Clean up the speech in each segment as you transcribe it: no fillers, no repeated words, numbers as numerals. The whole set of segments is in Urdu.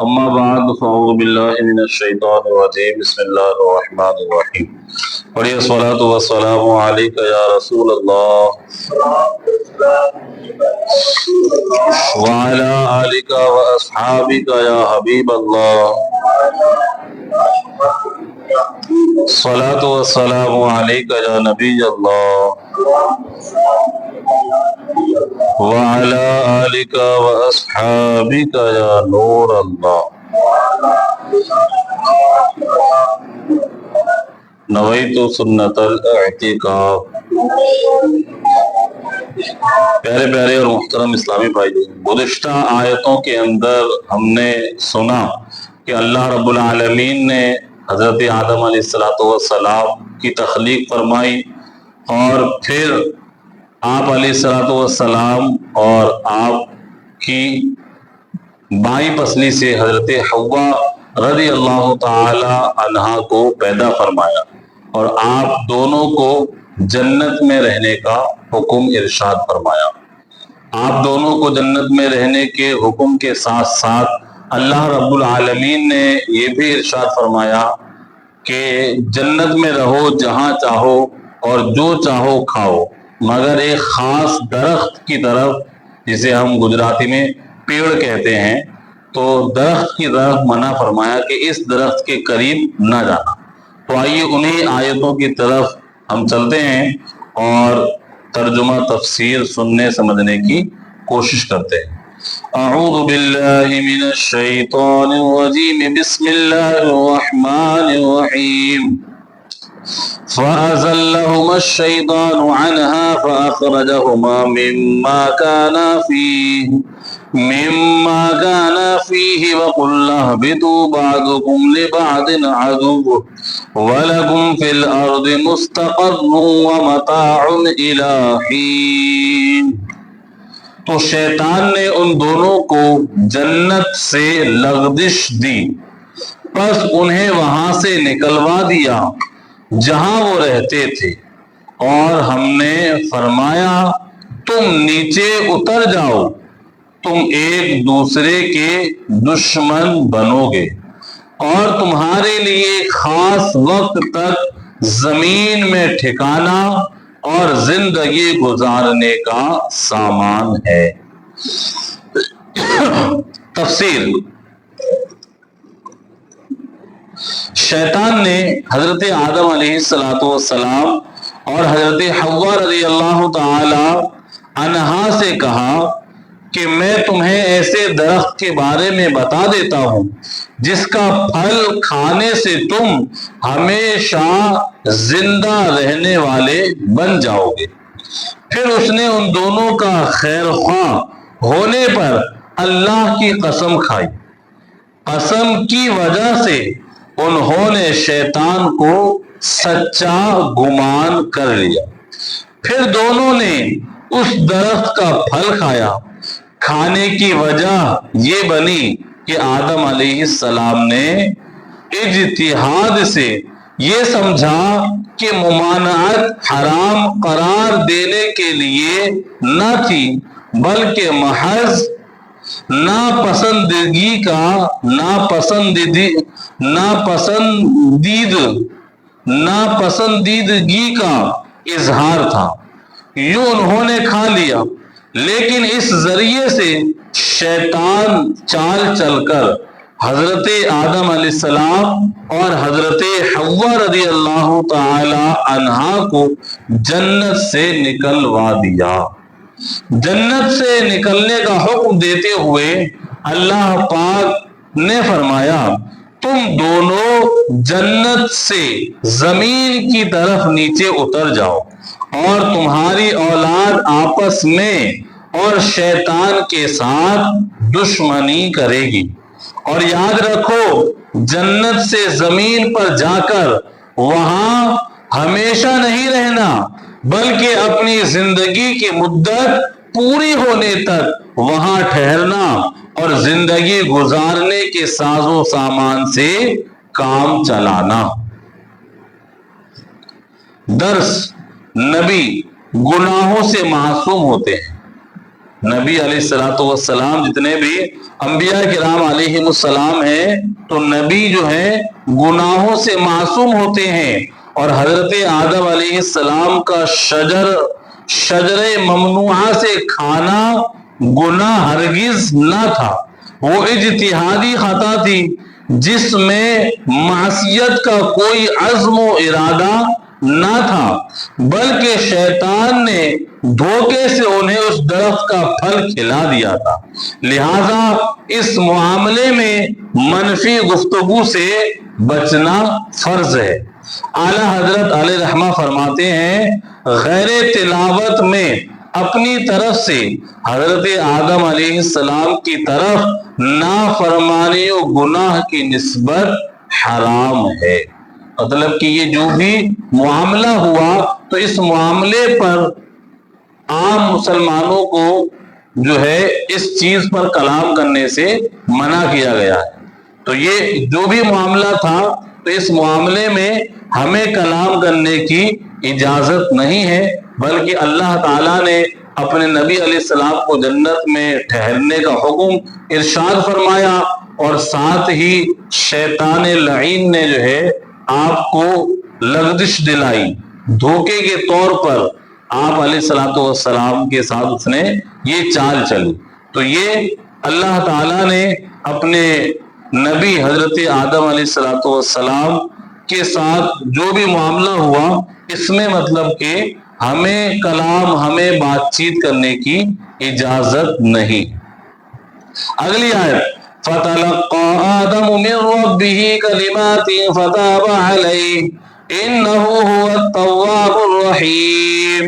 اما بعد فاعوذ باللہ من الشیطان الرجیم بسم اللہ الرحمن الرحیم پڑھیے الصلاۃ والسلام علیک یا رسول اللہ وعلی آلک واصحابک یا حبیب اللہ الصلاۃ والسلام علیک یا نبی اللہ وعلى آلك وأصحابك يا نور الله نویت سنت الاعتکاف۔ پیارے پیارے اور محترم اسلامی بھائی، گزشتہ آیتوں کے اندر ہم نے سنا کہ اللہ رب العالمین نے حضرت آدم علیہ السلام کی تخلیق فرمائی، اور پھر آپ علیہ السلام اور آپ کی بائیں پسلی سے حضرت حوا رضی اللہ تعالی عنہا کو پیدا فرمایا، اور آپ دونوں کو جنت میں رہنے کا حکم ارشاد فرمایا۔ آپ دونوں کو جنت میں رہنے کے حکم کے ساتھ ساتھ اللہ رب العالمین نے یہ بھی ارشاد فرمایا کہ جنت میں رہو، جہاں چاہو اور جو چاہو کھاؤ، مگر ایک خاص درخت کی طرف، جسے ہم گجراتی میں پیڑ کہتے ہیں، تو درخت کی طرف منع فرمایا کہ اس درخت کے قریب نہ جانا۔ تو آئیے انہی آیتوں کی طرف ہم چلتے ہیں اور ترجمہ تفسیر سننے سمجھنے کی کوشش کرتے ہیں۔ اعوذ باللہ من الشیطان الرجیم بسم اللہ الرحمن الرحیم۔ فَأَزَلَّهُمَا الشَّيْطَانُ عَنْهَا فَأَخْرَجَهُمَا مِمَّا كَانَا فِيهِ وَقُلْنَا اهْبِطُوا بَعْضُكُمْ لِبَعْضٍ عَدُوٌّ وَلَكُمْ فِي الْأَرْضِ مُسْتَقَرٌّ وَمَتَاعٌ إِلَىٰ حِينٍ۔ تو شیطان نے ان دونوں کو جنت سے لغزش دی، پس انہیں وہاں سے نکلوا دیا جہاں وہ رہتے تھے، اور ہم نے فرمایا تم نیچے اتر جاؤ، تم ایک دوسرے کے دشمن بنو گے، اور تمہارے لیے خاص وقت تک زمین میں ٹھکانہ اور زندگی گزارنے کا سامان ہے۔ تفسیر۔ شیطان نے حضرت آدم علیہ السلام اور حضرت حوا رضی اللہ تعالی عنہا سے کہا کہ میں تمہیں ایسے درخت کے بارے میں بتا دیتا ہوں جس کا پھل کھانے سے تم ہمیشہ زندہ رہنے والے بن جاؤ گے۔ پھر اس نے ان دونوں کا خیر خواہ ہونے پر اللہ کی قسم کھائی۔ قسم کی وجہ سے انہوں نے شیطان کو سچا گمان کر لیا، پھر دونوں نے اس درخت کا پھل کھایا۔ کھانے کی وجہ یہ بنی کہ آدم علیہ السلام نے اجتہاد سے یہ سمجھا کہ ممانعت حرام قرار دینے کے لیے نہ تھی، بلکہ محض ناپسندیدگی کا اظہار تھا۔ یوں انہوں نے کھا لیا، لیکن اس ذریعے سے شیطان چال چل کر حضرت آدم علیہ السلام اور حضرت حوا رضی اللہ تعالی عنہا کو جنت سے نکلوا دیا۔ جنت سے نکلنے کا حکم دیتے ہوئے اللہ پاک نے فرمایا تم دونوں جنت سے زمین کی طرف نیچے اتر جاؤ، اور تمہاری اولاد آپس میں اور شیطان کے ساتھ دشمنی کرے گی، اور یاد رکھو جنت سے زمین پر جا کر وہاں ہمیشہ نہیں رہنا، بلکہ اپنی زندگی کی مدت پوری ہونے تک وہاں ٹھہرنا اور زندگی گزارنے کے ساز و سامان سے کام چلانا۔ درس: نبی گناہوں سے معصوم ہوتے ہیں، نبی علیہ الصلوۃ والسلام جتنے بھی انبیاء کرام علیہم السلام ہیں تو نبی جو ہیں گناہوں سے معصوم ہوتے ہیں، اور حضرت آدم علیہ السلام کا شجر ممنوعہ سے کھانا گناہ ہرگز نہ تھا، وہ اجتہادی خطا تھی جس میں معصیت کا کوئی عزم و ارادہ نہ تھا، بلکہ شیطان نے دھوکے سے انہیں اس درخت کا پھل کھلا دیا تھا، لہذا اس معاملے میں منفی گفتگو سے بچنا فرض ہے۔ اعلیٰ حضرت علیہ رحمہ فرماتے ہیں غیر تلاوت میں اپنی طرف سے حضرت آدم علیہ السلام کی طرف نافرمانی و گناہ کی نسبت حرام ہے، مطلب کہ یہ جو بھی معاملہ ہوا تو اس معاملے پر عام مسلمانوں کو جو ہے اس چیز پر کلام کرنے سے منع کیا گیا ہے۔ تو یہ جو بھی معاملہ تھا تو اس معاملے میں ہمیں کلام کرنے کی اجازت نہیں ہے، بلکہ اللہ تعالیٰ نے اپنے نبی علیہ السلام کو جنت میں ٹھہرنے کا حکم ارشاد فرمایا، اور ساتھ ہی شیطان لعین نے جو ہے آپ کو لغزش دلائی، دھوکے کے طور پر آپ علیہ الصلوۃ والسلام کے ساتھ اس نے یہ چال چلی۔ تو یہ اللہ تعالیٰ نے اپنے نبی حضرت آدم علیہ الصلوۃ والسلام کے ساتھ جو بھی معاملہ ہوا اس میں مطلب کہ ہمیں کلام، ہمیں بات چیت کرنے کی اجازت نہیں۔ اگلی آیت فَتَلَقَّى آدَمُ مِن رَّبِّهِ كَلِمَاتٍ فَتَابَ عَلَيْهِ إِنَّهُ هُوَ التَّوَّابُ الرَّحِيمُ۔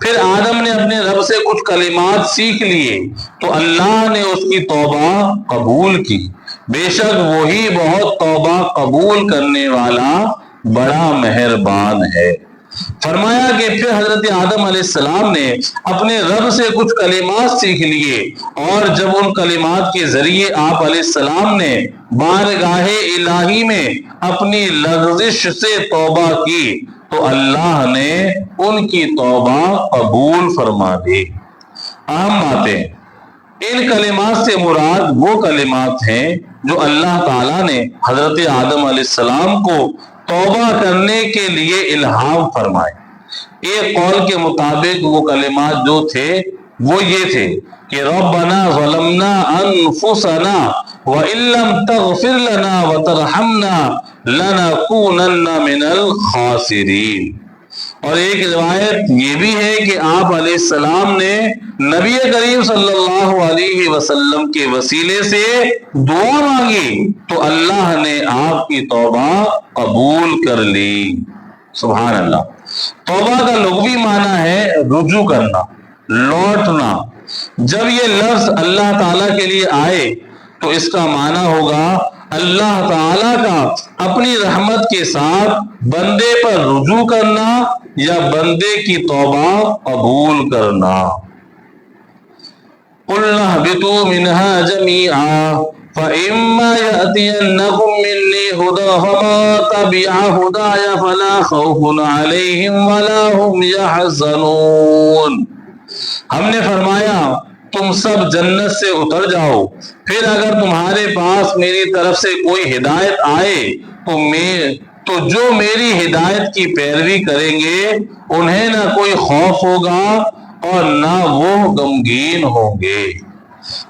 پھر آدم نے اپنے رب سے کچھ کلمات سیکھ لیے تو اللہ نے اس کی توبہ قبول کی، بے شک وہی بہت توبہ قبول کرنے والا بڑا مہربان ہے۔ فرمایا کہ پھر حضرت آدم علیہ السلام نے اپنے رب سے کچھ کلمات سیکھ لیے، اور جب ان کلمات کے ذریعے آپ علیہ السلام نے بارگاہ الہی میں اپنی لغزش سے توبہ کی تو اللہ نے ان کی توبہ قبول فرما دی۔ اہم باتیں، ان کلمات سے مراد وہ کلمات ہیں جو اللہ تعالیٰ نے حضرت آدم علیہ السلام کو توبہ کرنے کے لیے الہام فرمائے۔ ایک قول کے مطابق وہ کلمات جو تھے وہ یہ تھے کہ ربنا ظلمنا انفسنا وان لم تغفر لنا وترحمنا لنکونن من الخاسرین۔ اور ایک روایت یہ بھی ہے کہ آپ علیہ السلام نے نبی کریم صلی اللہ علیہ وسلم کے وسیلے سے دعا مانگی تو اللہ نے آپ کی توبہ قبول کر لی۔ سبحان اللہ۔ توبہ کا لغوی معنی ہے رجوع کرنا، لوٹنا۔ جب یہ لفظ اللہ تعالیٰ کے لیے آئے تو اس کا معنی ہوگا اللہ تعالیٰ کا اپنی رحمت کے ساتھ بندے پر رجوع کرنا یا بندے کی توبہ قبول کرنا۔ قُلْنَا اهْبِطُوا مِنْهَا جَمِيعًا فَإِمَّا يَأْتِيَنَّكُم مِّنِّي هُدًى فَمَن تَبِعَ هُدَايَ فَلَا خَوْفٌ عَلَيْهِمْ وَلَا هُمْ يَحْزَنُونَ۔ ہم نے فرمایا تم سب جنت سے اتر جاؤ، پھر اگر تمہارے پاس میری طرف سے کوئی ہدایت آئے تو جو میری ہدایت کی پیروی کریں گے انہیں نہ کوئی خوف ہوگا اور نہ وہ غمگین ہوں گے۔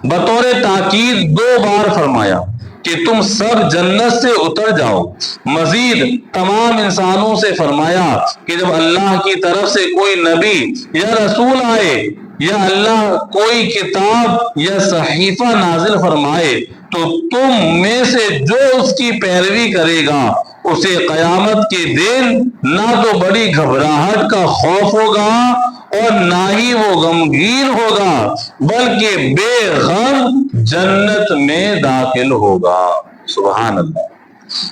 بطور تاکید 2 بار فرمایا کہ تم سب جنت سے اتر جاؤ۔ مزید تمام انسانوں سے فرمایا کہ جب اللہ کی طرف سے کوئی نبی یا رسول آئے یا اللہ کوئی کتاب یا صحیفہ نازل فرمائے تو تم میں سے جو اس کی پیروی کرے گا اسے قیامت کے دن نہ تو بڑی گھبراہٹ کا خوف ہوگا اور نہ ہی وہ غمگین ہوگا بلکہ بے غم جنت میں داخل ہوگا۔ سبحان اللہ۔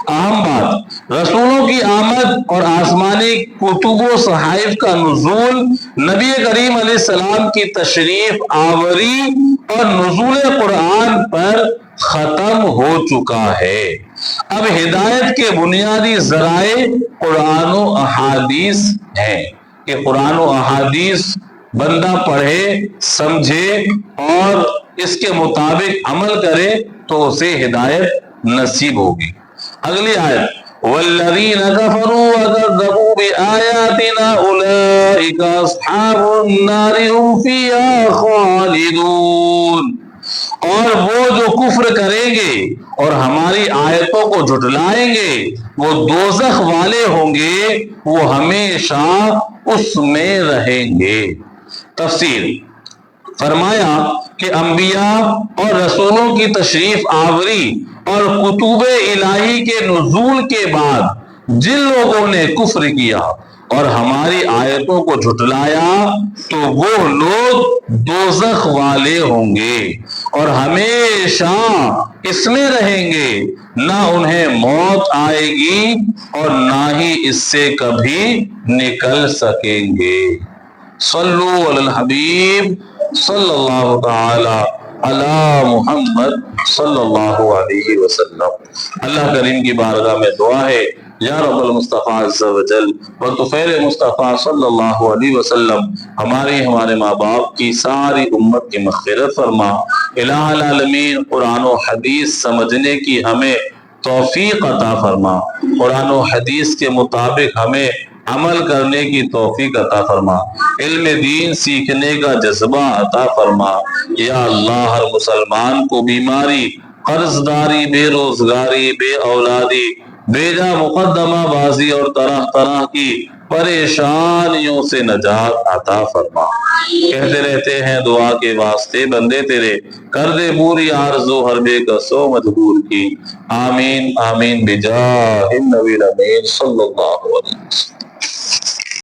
اہم بات، رسولوں کی آمد اور آسمانی کتب و صحائف کا نزول، نبی کریم علیہ السلام کی تشریف آوری اور نزول قرآن پر ختم ہو چکا ہے۔ اب ہدایت کے بنیادی ذرائع قرآن و احادیث ہیں کہ قرآن و احادیث بندہ پڑھے سمجھے اور اس کے مطابق عمل کرے تو اسے ہدایت نصیب ہوگی۔ اگلی آیت والذین کفروا وکذبوا بآیاتنا اولئک اصحاب النار هم فیہا خالدون، اور وہ جو کفر کریں گے اور ہماری آیتوں کو جھٹلائیں گے وہ دوزخ والے ہوں گے، وہ ہمیشہ اس میں رہیں گے۔ تفسیر فرمایا کہ انبیاء اور رسولوں کی تشریف آوری اور کتب الہی کے نزول کے بعد جن لوگوں نے کفر کیا اور ہماری آیتوں کو جھٹلایا تو وہ لوگ دوزخ والے ہوں گے اور ہمیشہ اس میں رہیں گے، نہ انہیں موت آئے گی اور نہ ہی اس سے کبھی نکل سکیں گے۔ صلو علی الحبیب صلی اللہ تعالی علی محمد صلی اللہ علیہ وسلم۔ اللہ کریم کی بارگاہ میں دعا ہے، یا رب المصطفیٰ عز و جل وطفیل مصطفیٰ صلی اللہ علیہ وسلم ہمارے ماں باپ کی ساری امت کی مغفرت فرما۔ الہ العالمین قرآن و حدیث سمجھنے کی ہمیں توفیق عطا فرما، قرآن و حدیث کے مطابق ہمیں عمل کرنے کی توفیق عطا فرما، علم دین سیکھنے کا جذبہ عطا فرما۔ یا اللہ ہر مسلمان کو بیماری، قرض داری، بے روزگاری، بے اولادی، بیجا مقدمہ بازی اور طرح طرح کی پریشانیوں سے نجات عطا فرما۔ کہتے رہتے ہیں دعا کے واسطے بندے تیرے، کر دے پوری آرزو ہر بے کسو مجبور کی۔ آمین آمین بجاہ النبی الامین صلی اللہ علیہ وسلم۔